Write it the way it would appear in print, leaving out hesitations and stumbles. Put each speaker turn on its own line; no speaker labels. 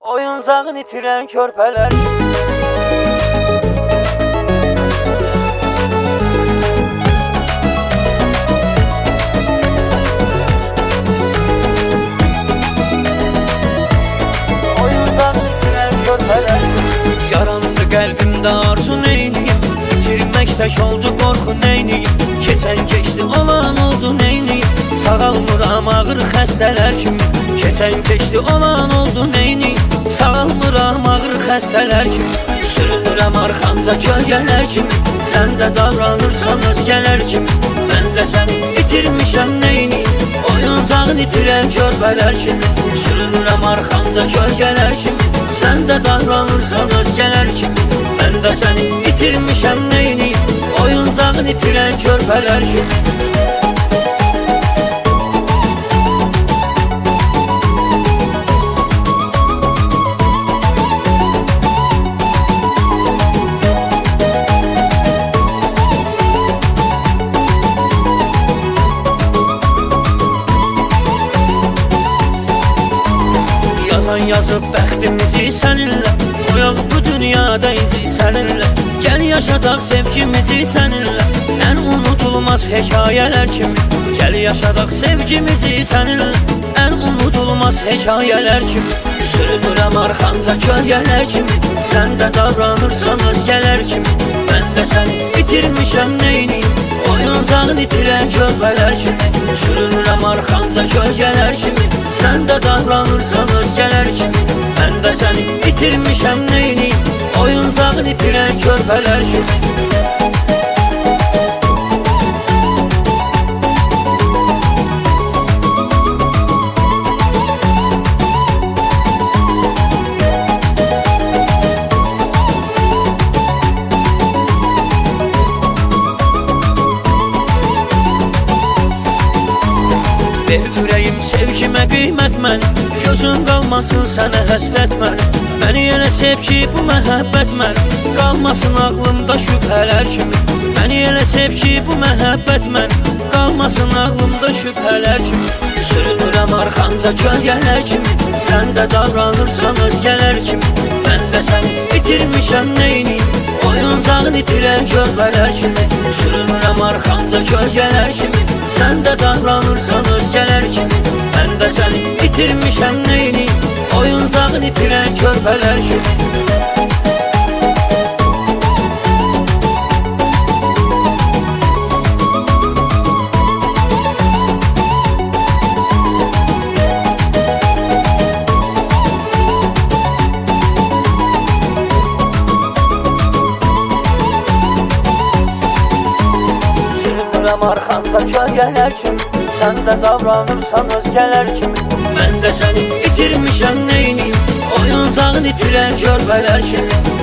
Oyuncağın itirən körpələr. Oyuncağın itirən körpələr. Yarandı qəlbimdə arzu neyniyim, itirmək tək oldu qorxu neyniyim, keçən keçdi olan oldu neyniyim, sağalmıram ağır xəstələr kimi, keçən keçdi olan oldu neyniyim, sağalmıram ağır xəstələr kimi, sürünürəm arxanca kölgələr kimi, sən də davranırsan özgələr kimi, mən də səni itirmişəm neyniyim, oyuncağın itirən körpələr kimi, sürünürəm arxanca kölgələr kimi, sən də davranırsan özgələr kimi, mən də səni itirmişəm neyniyim, oyuncağın itirən körpələr kimi. Yazan yazıb bəxtimizi səninlə, qoyaq bu dünyada izi səninlə, gəl yaşadaq sevgimizi səninlə, ən unudulmaz hekayələr kimi, gəl yaşadaq sevgimizi səninlə, ən unudulmaz hekayələr kimi, sürünürəm arxanca kölgələr kimi, sən də davranırsan özgələr kimi, mən də səni itirmişəm neyniyim, oyuncağın itirən körpələr kimi, sürünürəm arxanca kölgələr kimi, sən də davranırsan özgələr kimi, mən də səni itirmişəm neyniyim, oyuncağın itirən körpələr kimi. Ver ürəyim sevgimə qiymət mənim, gözün qalmasın sənə həsrət mənim, məni elə sev ki bu məhəbbət mənim, qalmasın ağlımda şübhələr kimi, məni elə sev ki bu məhəbbət mənim, qalmasın ağlımda şübhələr kimi, sürünürəm arxanca kölgələr kimi, sən də davranırsan özgələr kimi, mən də səni itirmişəm neyniyim, oyuncağın itirən körpələr kimi, sürünürəm arxanca kölgələr kimi, sən də davranırsan özgələr kimi, mən də səni itirmişəm neyniyim, oyuncağın itirən körpələr kimi. Sürünürəm arxanda kölgələr kimi, sən də davranırsan özgələr kimi, mən də səni itirmişəm neyniyim, oyuncağın itirən körpələr kimi.